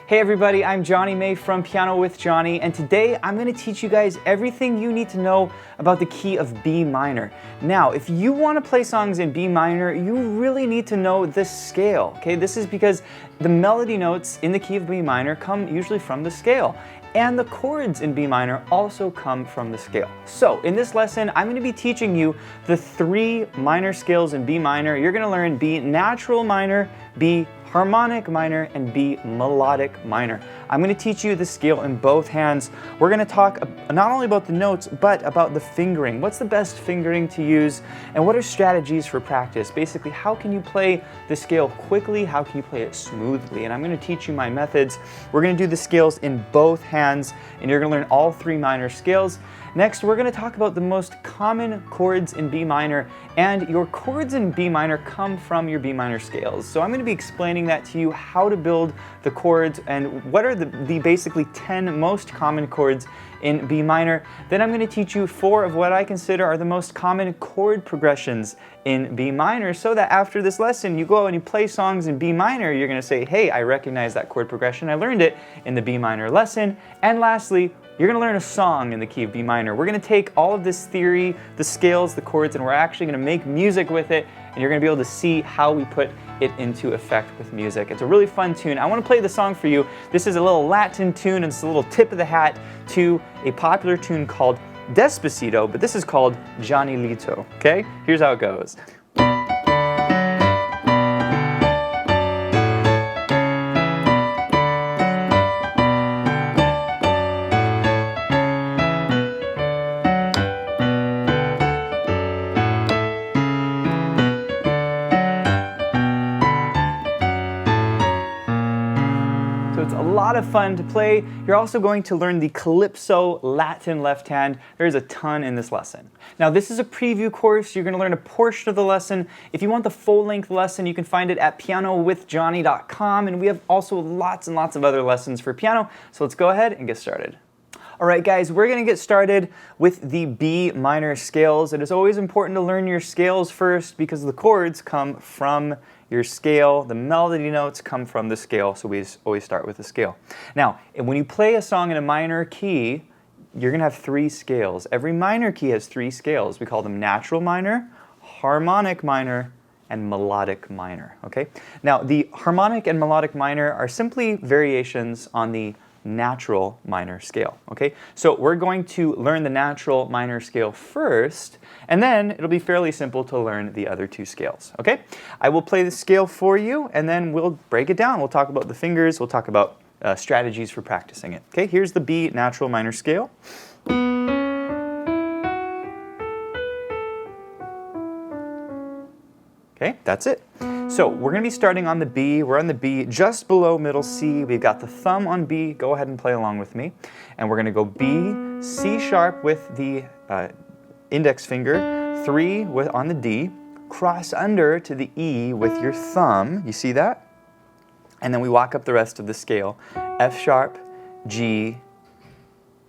Hey everybody, I'm Jonny May from Piano with Jonny, and today I'm going to teach you guys everything you need to know about the key of B minor. Now, if you want to play songs in B minor, you really need to know the scale, okay? This is because the melody notes in the key of B minor come usually from the scale, and the chords in B minor also come from the scale. So, in this lesson, I'm going to be teaching you the 3 minor scales in B minor. You're going to learn B natural minor, B harmonic minor, and B melodic minor. I'm going to teach you the scale in both hands. We're going to talk not only about the notes, but about the fingering. What's the best fingering to use, and what are strategies for practice? Basically, how can you play the scale quickly? How can you play it smoothly? And I'm going to teach you my methods. We're going to do the scales in both hands, and you're going to learn all 3 minor scales. Next, we're going to talk about the most common chords in B minor, and your chords in B minor come from your B minor scales. So I'm going to be explaining that to you, how to build the chords and what are the basically 10 most common chords in B minor. Then I'm going to teach you 4 of what I consider are the most common chord progressions in B minor, so that after this lesson you go and you play songs in B minor, you're going to say, hey, I recognize that chord progression. I learned it in the B minor lesson. And lastly, you're going to learn a song in the key of B minor. We're going to take all of this theory, the scales, the chords, and we're actually going to make music with it, and you're going to be able to see how we put it into effect with music. It's a really fun tune. I want to play the song for you. This is a little Latin tune, and it's a little tip of the hat to a popular tune called Despacito, but this is called Johnny-lito, okay? Here's how it goes. It's a lot of fun to play. You're also going to learn the Calypso Latin left hand. There's a ton in this lesson. Now, this is a preview course. You're going to learn a portion of the lesson. If you want the full-length lesson, you can find it at pianowithjonny.com, and we have also lots and lots of other lessons for piano. So let's go ahead and get started. All right, guys, we're going to get started with the B minor scales. It is always important to learn your scales first because the chords come from your scale. The melody notes come from the scale, so we always start with the scale. Now, when you play a song in a minor key, you're going to have 3 scales. Every minor key has 3 scales. We call them natural minor, harmonic minor, and melodic minor, okay? Now, the harmonic and melodic minor are simply variations on the natural minor scale, okay? So we're going to learn the natural minor scale first, and then it'll be fairly simple to learn the other 2 scales, okay? I will play the scale for you, and then we'll break it down. We'll talk about the fingers, we'll talk about strategies for practicing it, okay? Here's the B natural minor scale. Okay, that's it. So we're going to be starting on the B. We're on the B just below middle C. We've got the thumb on B. Go ahead and play along with me. And we're going to go B, C sharp with the index finger, 3 on the D, cross under to the E with your thumb. You see that? And then we walk up the rest of the scale. F sharp, G,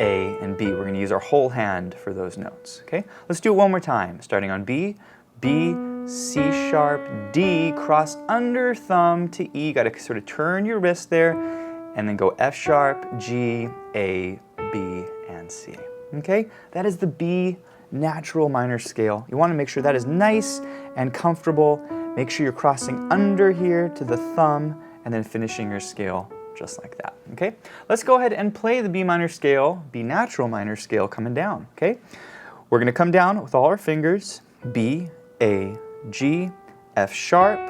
A, and B. We're going to use our whole hand for those notes. Okay? Let's do it one more time. Starting on B, B, C sharp, D, cross under thumb to E. Got to sort of turn your wrist there, and then go F sharp, G, A, B, and C. Okay? That is the B natural minor scale. You want to make sure that is nice and comfortable. Make sure you're crossing under here to the thumb, and then finishing your scale just like that. Okay? Let's go ahead and play the B minor scale, B natural minor scale coming down. Okay? We're going to come down with all our fingers. B, A, G, F sharp,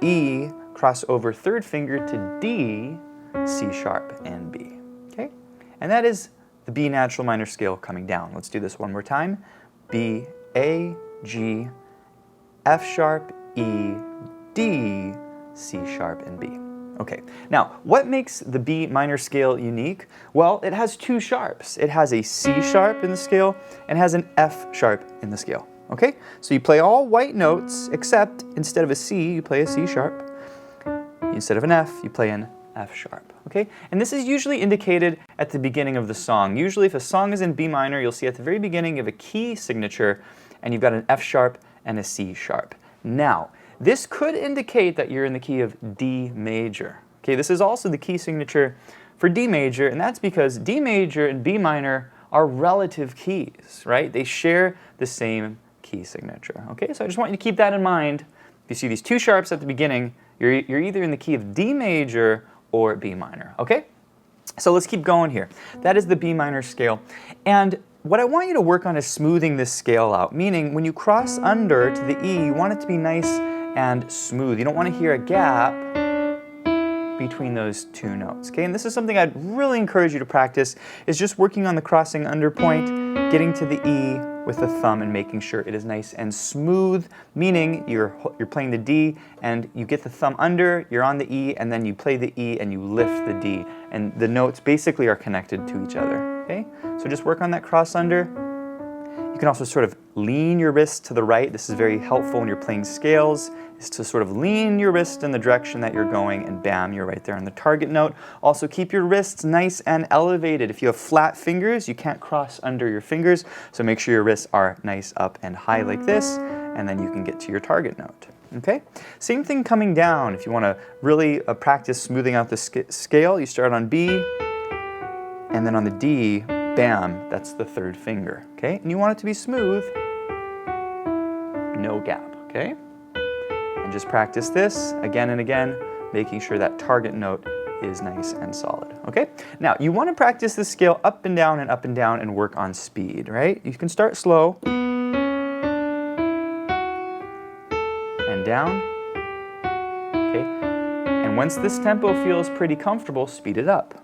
E, cross over 3rd finger to D, C sharp, and B. Okay? And that is the B natural minor scale coming down. Let's do this one more time. B, A, G, F sharp, E, D, C sharp, and B. Okay, now what makes the B minor scale unique? Well, it has 2 sharps. It has a C sharp in the scale and has an F sharp in the scale. Okay, so you play all white notes, except instead of a C, you play a C sharp. Instead of an F, you play an F sharp. Okay, and this is usually indicated at the beginning of the song. Usually if a song is in B minor, you'll see at the very beginning you have a key signature, and you've got an F sharp and a C sharp. Now, this could indicate that you're in the key of D major. Okay, this is also the key signature for D major, and that's because D major and B minor are relative keys, right? They share the same key signature. Okay, so I just want you to keep that in mind. If you see these two sharps at the beginning, you're either in the key of D major or B minor, okay? So let's keep going here. That is the B minor scale. And what I want you to work on is smoothing this scale out, meaning when you cross under to the E, you want it to be nice and smooth. You don't want to hear a gap between those two notes, okay? And this is something I'd really encourage you to practice, is just working on the crossing under point, getting to the E with the thumb and making sure it is nice and smooth, meaning you're playing the D and you get the thumb under, you're on the E, and then you play the E and you lift the D. And the notes basically are connected to each other, okay? So just work on that cross under. You can also sort of lean your wrist to the right. This is very helpful when you're playing scales, is to sort of lean your wrist in the direction that you're going, and bam, you're right there on the target note. Also keep your wrists nice and elevated. If you have flat fingers, you can't cross under your fingers, so make sure your wrists are nice up and high like this, and then you can get to your target note. Okay? Same thing coming down. If you want to really practice smoothing out the scale, you start on B, and then on the D, bam, that's the third finger, okay? And you want it to be smooth, no gap, okay? And just practice this again and again, making sure that target note is nice and solid, okay? Now, you want to practice this scale up and down and work on speed, right? You can start slow, and down, okay? And once this tempo feels pretty comfortable, speed it up.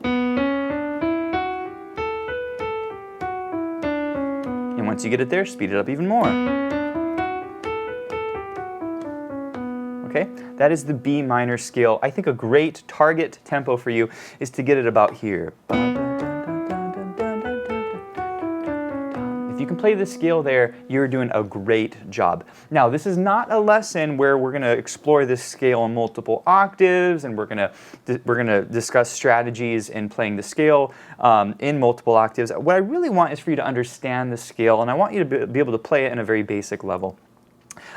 And once you get it there, speed it up even more. Okay, that is the B minor scale. I think a great target tempo for you is to get it about here. If you can play the scale there, you're doing a great job. Now, this is not a lesson where we're going to explore this scale in multiple octaves, and we're going to discuss strategies in playing the scale in multiple octaves. What I really want is for you to understand the scale, and I want you to be able to play it in a very basic level.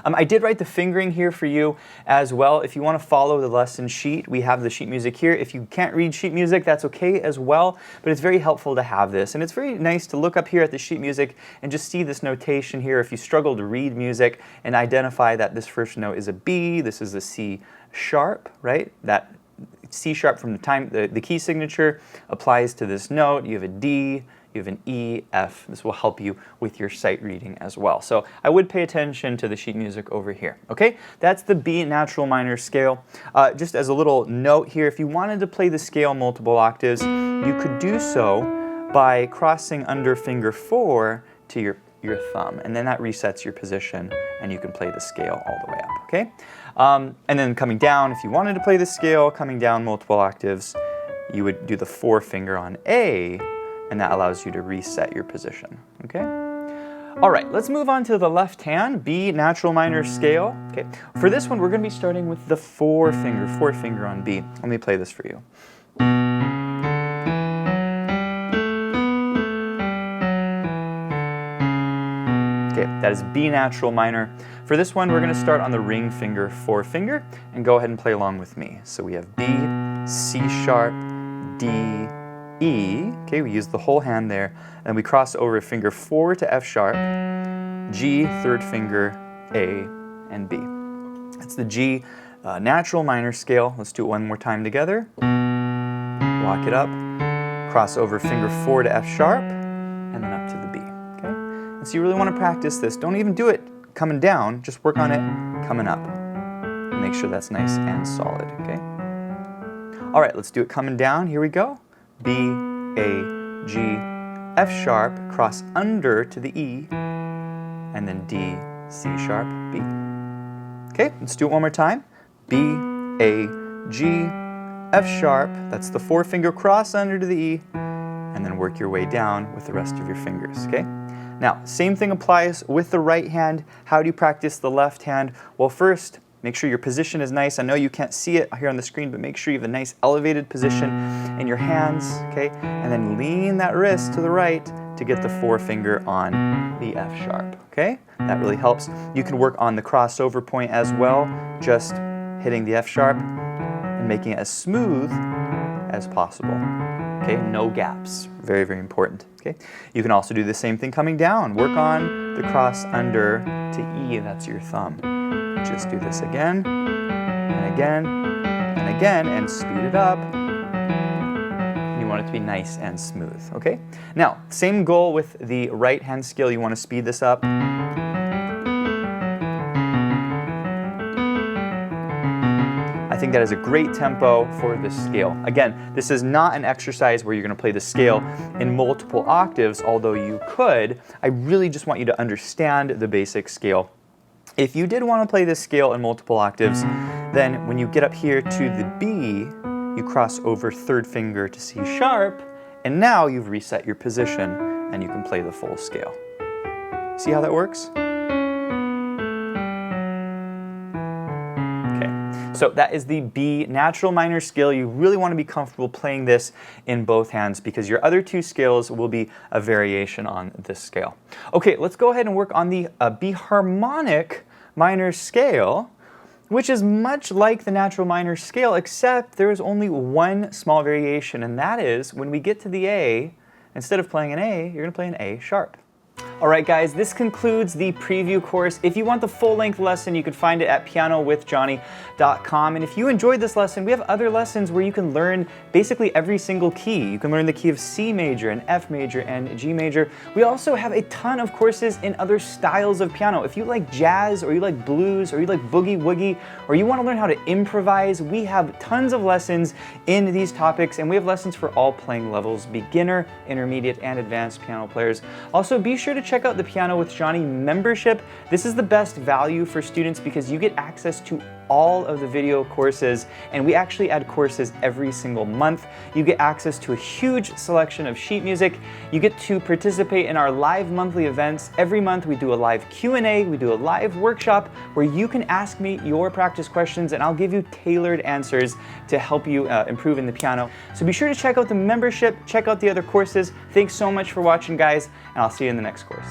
I did write the fingering here for you as well. If you want to follow the lesson sheet, we have the sheet music here. If you can't read sheet music, that's okay as well, but it's very helpful to have this. And it's very nice to look up here at the sheet music and just see this notation here if you struggle to read music and identify that this first note is a B, this is a C sharp, right? That C sharp from the key signature applies to this note. You have a D, you have an E, F. This will help you with your sight reading as well. So I would pay attention to the sheet music over here. Okay, that's the B natural minor scale. Just as a little note here, if you wanted to play the scale multiple octaves, you could do so by crossing under finger 4 to your thumb, and then that resets your position, and you can play the scale all the way up. Okay, and then coming down, if you wanted to play the scale coming down multiple octaves, you would do the 4-finger on A, and that allows you to reset your position, okay? All right, let's move on to the left hand, B natural minor scale. Okay, for this one, we're gonna be starting with the 4-finger on B. Let me play this for you. Okay, that is B natural minor. For this one, we're gonna start on the ring finger, 4-finger, and go ahead and play along with me. So we have B, C sharp, D, E, okay, we use the whole hand there, and we cross over finger 4 to F sharp, G, 3rd finger, A, and B. That's the G natural minor scale. Let's do it one more time together. Lock it up, cross over finger 4 to F sharp, and then up to the B, okay? And so you really want to practice this. Don't even do it coming down, just work on it coming up. Make sure that's nice and solid, okay? All right, let's do it coming down. Here we go. B, A, G, F sharp, cross under to the E, and then D, C sharp, B. Okay, let's do it one more time. B, A, G, F sharp, that's the 4-finger cross under to the E, and then work your way down with the rest of your fingers, okay? Now, same thing applies with the right hand. How do you practice the left hand? Well, first, make sure your position is nice. I know you can't see it here on the screen, but make sure you have a nice elevated position in your hands, okay? And then lean that wrist to the right to get the 4-finger on the F sharp, okay? That really helps. You can work on the crossover point as well, just hitting the F sharp. And and making it as smooth as possible. Okay, no gaps. Very, very important. Okay, you can also do the same thing coming down. Work on the cross under to E, that's your thumb. Just do this again, and again, and again, and speed it up. You want it to be nice and smooth, okay? Now, same goal with the right hand scale. You want to speed this up. I think that is a great tempo for this scale. Again, this is not an exercise where you're going to play the scale in multiple octaves, although you could. I really just want you to understand the basic scale. If you did want to play this scale in multiple octaves, then when you get up here to the B, you cross over third finger to C sharp, and now you've reset your position and you can play the full scale. See how that works? So that is the B natural minor scale. You really want to be comfortable playing this in both hands because your other two scales will be a variation on this scale. Okay, let's go ahead and work on the B harmonic minor scale, which is much like the natural minor scale, except there is only one small variation, and that is when we get to the A, instead of playing an A, you're going to play an A sharp. Alright guys, this concludes the preview course. If you want the full-length lesson, you can find it at pianowithjonny.com. And if you enjoyed this lesson, we have other lessons where you can learn basically every single key. You can learn the key of C major and F major and G major. We also have a ton of courses in other styles of piano. If you like jazz, or you like blues, or you like boogie woogie, or you want to learn how to improvise, we have tons of lessons in these topics, and we have lessons for all playing levels, beginner, intermediate, and advanced piano players. Also, be sure to check out the Piano with Jonny membership. This is the best value for students because you get access to all of the video courses, and we actually add courses every single month. You get access to a huge selection of sheet music. You get to participate in our live monthly events. Every month we do a live Q&A, we do a live workshop where you can ask me your practice questions and I'll give you tailored answers to help you improve in the piano. So be sure to check out the membership, check out the other courses. Thanks so much for watching, guys, and I'll see you in the next course.